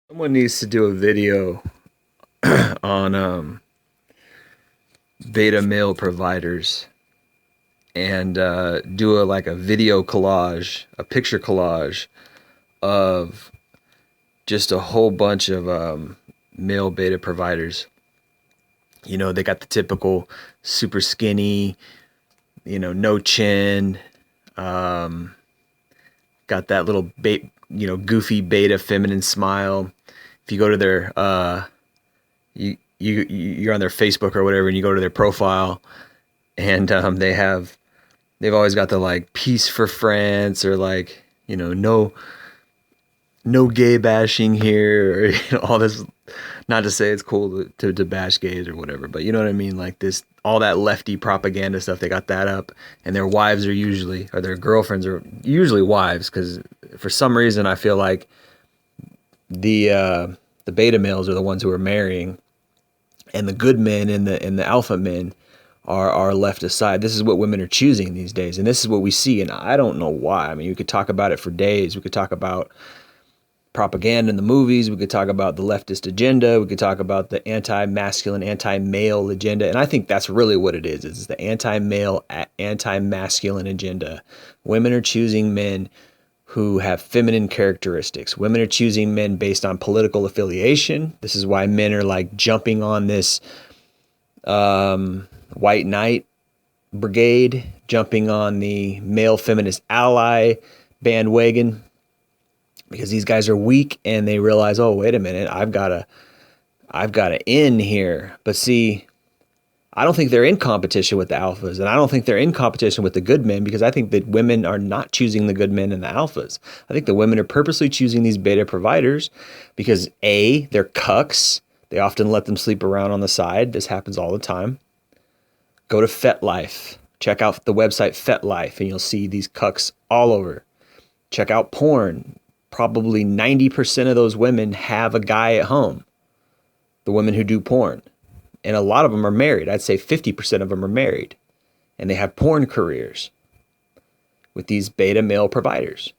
Someone needs to do a video on beta male providers and do a video collage, a picture collage of just a whole bunch of male beta providers. You know, they got the typical super skinny, no chin, um, got that little goofy beta feminine smile. If you go to their you're on their Facebook or whatever, and you go to their profile, and they've always got the like peace for France, or like, no gay bashing here, or all this. Not to say it's cool to bash gays or whatever, but you know what I mean. Like this, all that lefty propaganda stuff. They got that up, and their wives are usually, or their girlfriends are usually wives, because for some reason I feel like the beta males are the ones who are marrying, and the good men and the alpha men are left aside. This is what women are choosing these days, and this is what we see. And I don't know why. I mean, we could talk about it for days. We could talk about propaganda in the movies. We could talk about the leftist agenda. We could talk about the anti-masculine, anti-male agenda. And I think that's really what it is. It's the anti-male, anti-masculine agenda. Women are choosing men who have feminine characteristics. Women are choosing men based on political affiliation. This is why men are like jumping on this white knight brigade, jumping on the male feminist ally bandwagon, because these guys are weak and they realize, oh, wait a minute, I've got to in here. But see, I don't think they're in competition with the alphas, and I don't think they're in competition with the good men, because I think that women are not choosing the good men and the alphas. I think the women are purposely choosing these beta providers because A, they're cucks. They often let them sleep around on the side. This happens all the time. Go to FetLife. Check out the website FetLife, and you'll see these cucks all over. Check out porn. Probably 90% of those women have a guy at home, the women who do porn. And a lot of them are married. I'd say 50% of them are married. And they have porn careers with these beta male providers.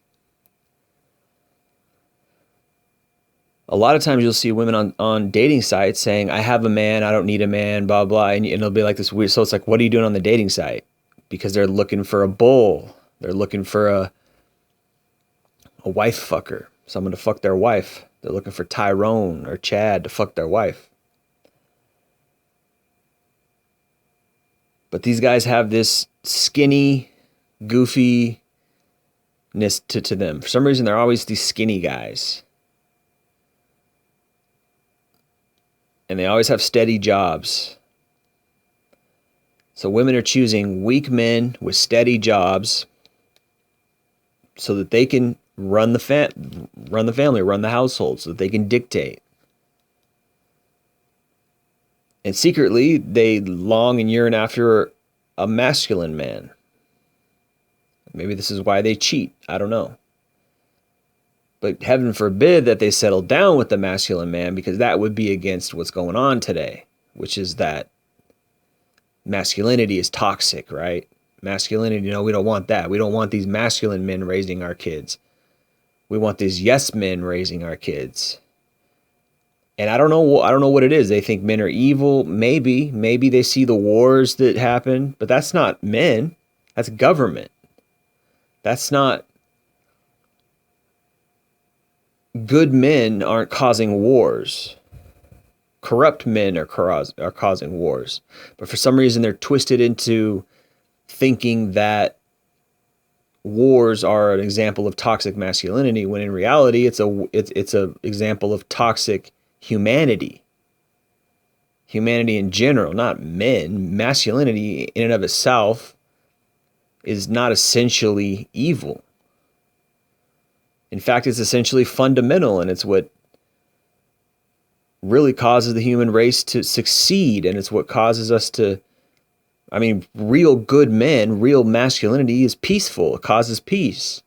A lot of times you'll see women on dating sites saying, I have a man, I don't need a man, blah, blah. And it'll be like this weird. So it's like, what are you doing on the dating site? Because they're looking for a bull. They're looking for a wife fucker, someone to fuck their wife. They're looking for Tyrone or Chad to fuck their wife. But these guys have this skinny, goofiness to them. For some reason, they're always these skinny guys. And they always have steady jobs. So women are choosing weak men with steady jobs so that they can run the family, run the household, so that they can dictate. And secretly, they long and yearn after a masculine man. Maybe this is why they cheat. I don't know. But heaven forbid that they settle down with the masculine man, because that would be against what's going on today, which is that masculinity is toxic, right? Masculinity, we don't want that. We don't want these masculine men raising our kids. We want these yes men raising our kids. And I don't know what it is. They think men are evil. Maybe they see the wars that happen, but that's not men. That's government. That's not. Good men aren't causing wars. Corrupt men are causing wars. But for some reason, they're twisted into thinking that wars are an example of toxic masculinity, when in reality it's a example of toxic humanity in general, not men. Masculinity in and of itself is not essentially evil. In fact, it's essentially fundamental, and it's what really causes the human race to succeed, and it's what causes us to, real good men, real masculinity is peaceful. It causes peace.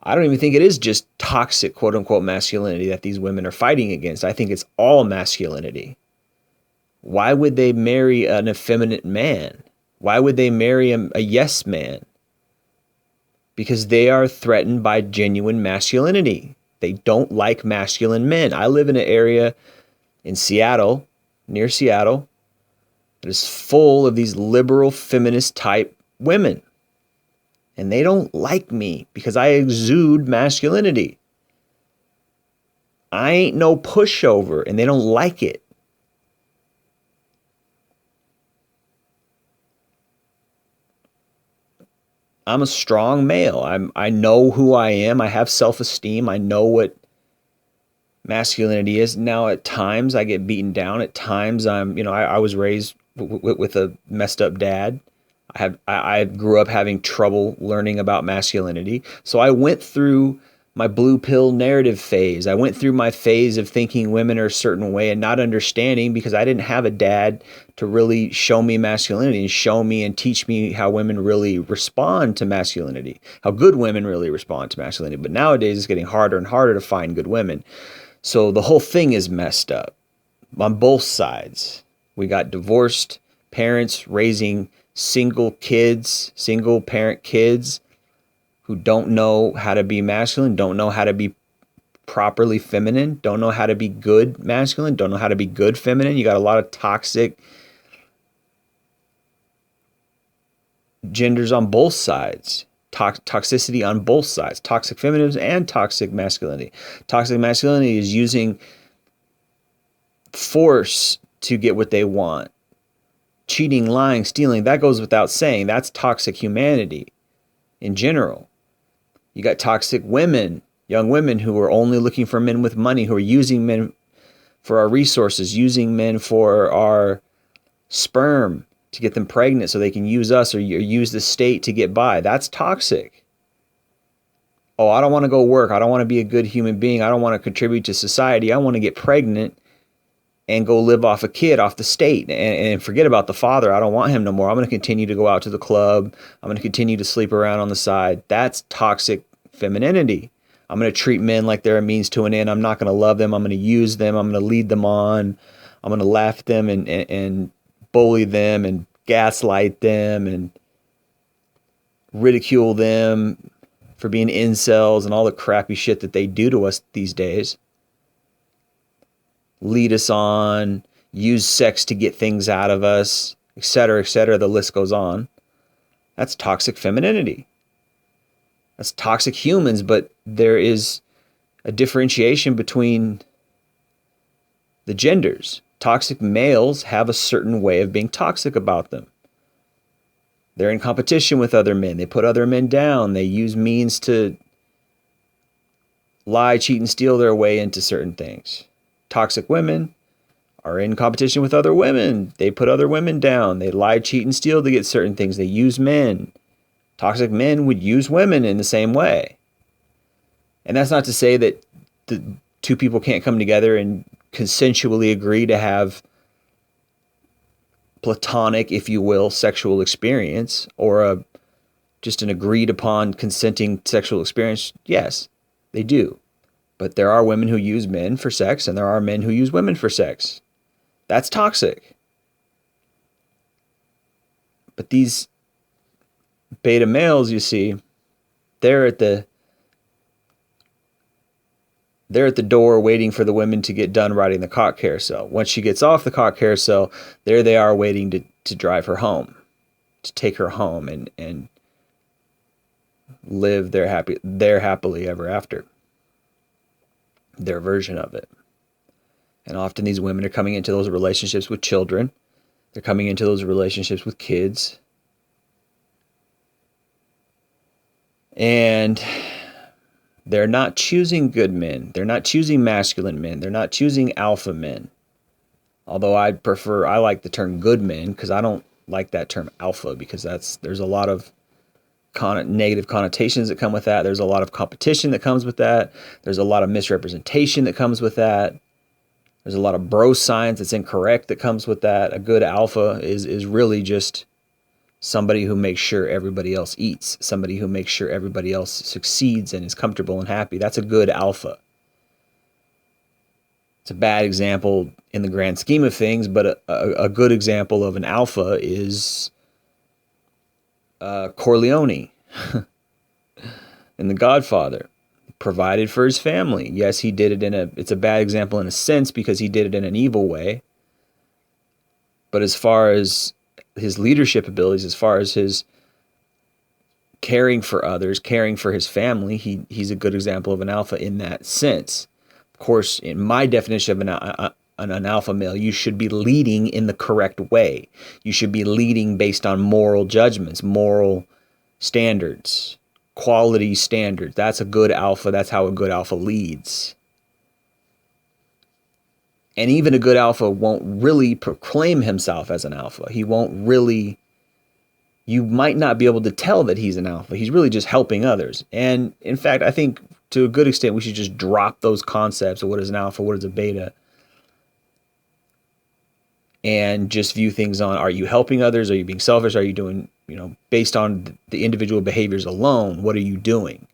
I don't even think it is just toxic, quote unquote, masculinity that these women are fighting against. I think it's all masculinity. Why would they marry an effeminate man? Why would they marry a yes man? because they are threatened by genuine masculinity. They don't like masculine men. I live in an area in Seattle, near Seattle, that is full of these liberal feminist type women. And they don't like me because I exude masculinity. I ain't no pushover, and they don't like it. I'm a strong male. I know who I am. I have self-esteem. I know what masculinity is. Now, at times I get beaten down. At times I was raised with a messed up dad. I grew up having trouble learning about masculinity. So I went through my blue pill narrative phase. I went through my phase of thinking women are a certain way and not understanding, because I didn't have a dad to really show me masculinity and show me and teach me how women really respond to masculinity, how good women really respond to masculinity. But nowadays it's getting harder and harder to find good women. So the whole thing is messed up on both sides. We got divorced parents raising single kids, single parent kids who don't know how to be masculine, don't know how to be properly feminine, don't know how to be good masculine, don't know how to be good feminine. You got a lot of toxic genders on both sides, toxicity on both sides, toxic feminism and toxic masculinity. Toxic masculinity is using force to get what they want. Cheating, lying, stealing, that goes without saying. That's toxic humanity in general. You got toxic women, young women who are only looking for men with money, who are using men for our resources, using men for our sperm to get them pregnant so they can use us or use the state to get by. That's toxic. Oh, I don't want to go work. I don't want to be a good human being. I don't want to contribute to society. I want to get pregnant and go live off a kid, off the state, and forget about the father. I don't want him no more. I'm going to continue to go out to the club. I'm going to continue to sleep around on the side. That's toxic femininity. I'm going to treat men like they're a means to an end. I'm not going to love them. I'm going to use them. I'm going to lead them on. I'm going to laugh at them and bully them and gaslight them and ridicule them for being incels and all the crappy shit that they do to us these days. Lead us on, use sex to get things out of us, etc., etc. The list goes on. That's toxic femininity. That's toxic humans, but there is a differentiation between the genders. Toxic males have a certain way of being toxic about them. They're in competition with other men. They put other men down. They use means to lie, cheat, and steal their way into certain things. Toxic women are in competition with other women. They put other women down. They lie, cheat, and steal to get certain things. They use men. Toxic men would use women in the same way. And that's not to say that the two people can't come together and consensually agree to have platonic, if you will, sexual experience, or just an agreed upon consenting sexual experience. Yes, they do. But there are women who use men for sex, and there are men who use women for sex. That's toxic. But these beta males, you see, they're at the door waiting for the women to get done riding the cock carousel. Once she gets off the cock carousel, there they are waiting to drive her home, to take her home and live their happily ever after. Their version of it. And often these women are coming into those relationships with children. They're coming into those relationships with kids. And they're not choosing good men. They're not choosing masculine men. They're not choosing alpha men. Although I like the term good men, because I don't like that term alpha, because there's a lot of negative connotations that come with that. There's a lot of competition that comes with that. There's a lot of misrepresentation that comes with that. There's a lot of bro science that's incorrect that comes with that. A good alpha is really just somebody who makes sure everybody else eats, somebody who makes sure everybody else succeeds and is comfortable and happy. That's a good alpha. It's a bad example in the grand scheme of things, but a good example of an alpha is Corleone. in The Godfather. Provided for his family. Yes, he did it it's a bad example in a sense because he did it in an evil way. But as far as his leadership abilities, as far as his caring for others, caring for his family, he's a good example of an alpha in that sense. Of course, in my definition of an alpha male, you should be leading in the correct way. You should be leading based on moral judgments, moral standards, quality standards. That's a good alpha. That's how a good alpha leads. And even a good alpha won't really proclaim himself as an alpha. He won't really, you might not be able to tell that he's an alpha. He's really just helping others. And in fact, I think to a good extent, we should just drop those concepts of what is an alpha, what is a beta, and just view things on, are you helping others? Are you being selfish? Are you doing, based on the individual behaviors alone, what are you doing?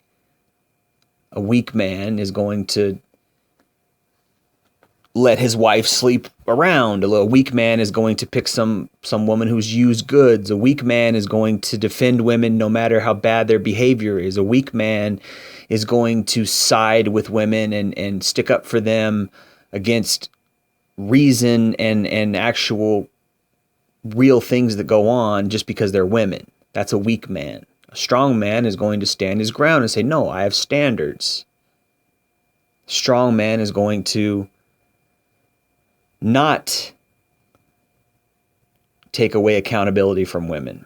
A weak man is going to let his wife sleep around. A weak man is going to pick some woman who's used goods. A weak man is going to defend women no matter how bad their behavior is. A weak man is going to side with women and stick up for them against reason and actual real things that go on just because they're women. That's a weak man. A strong man is going to stand his ground and say, no, I have standards. A strong man is going to not take away accountability from women.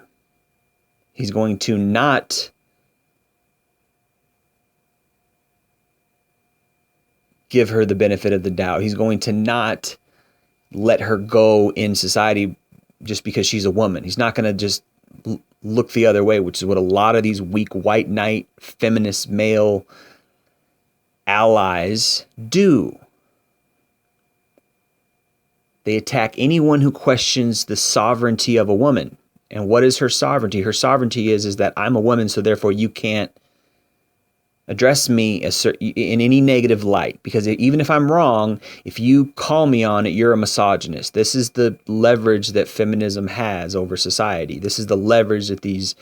He's going to not give her the benefit of the doubt. He's going to not let her go in society just because she's a woman. He's not going to just look the other way, which is what a lot of these weak white knight feminist male allies do. They attack anyone who questions the sovereignty of a woman. And what is her sovereignty? Her sovereignty is that I'm a woman, so therefore you can't address me in any negative light. Because even if I'm wrong, if you call me on it, you're a misogynist. This is the leverage that feminism has over society. This is the leverage that these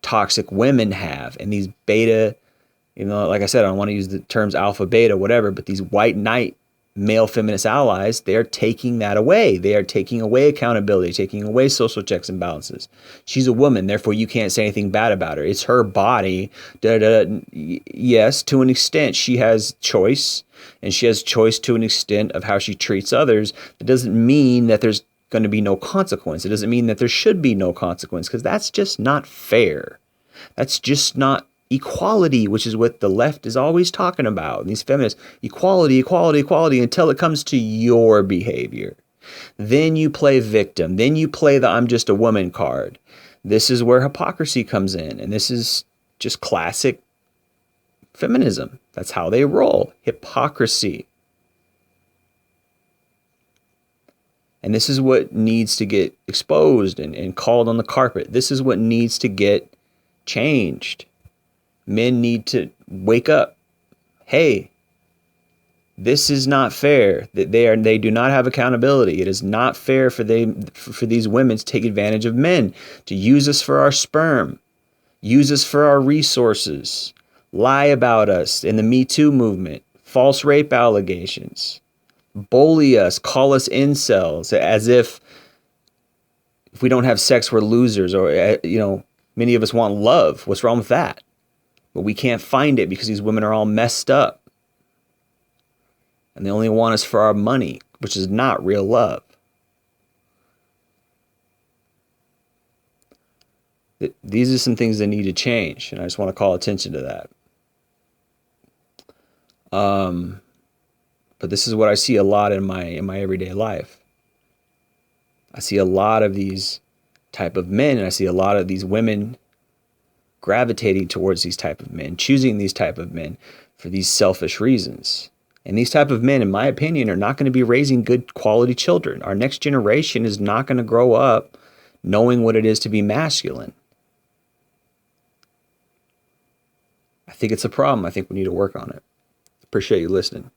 toxic women have. And these beta, like I said, I don't want to use the terms alpha, beta, whatever, but these white knight male feminist allies, they're taking that away. They are taking away accountability, taking away social checks and balances. She's a woman, therefore you can't say anything bad about her. It's her body. Yes, to an extent, she has choice, and she has choice to an extent of how she treats others. It doesn't mean that there's going to be no consequence. It doesn't mean that there should be no consequence, because that's just not fair. That's just not equality, which is what the left is always talking about. These feminists, equality, equality, equality, until it comes to your behavior. Then you play victim. Then you play the I'm just a woman card. This is where hypocrisy comes in. And this is just classic feminism. That's how they roll. Hypocrisy. And this is what needs to get exposed and called on the carpet. This is what needs to get changed. Men need to wake up. Hey, this is not fair. That they do not have accountability. It is not fair for these women to take advantage of men, to use us for our sperm, use us for our resources, lie about us in the Me Too movement, false rape allegations, bully us, call us incels, as if we don't have sex, we're losers, or many of us want love. What's wrong with that? But we can't find it because these women are all messed up. And they only want us for our money, which is not real love. These are some things that need to change, and I just want to call attention to that. But this is what I see a lot in my everyday life. I see a lot of these type of men, and I see a lot of these women gravitating towards these type of men, choosing these type of men for these selfish reasons. And these type of men, in my opinion, are not going to be raising good quality children. Our next generation is not going to grow up knowing what it is to be masculine. I think it's a problem. I think we need to work on it. Appreciate you listening.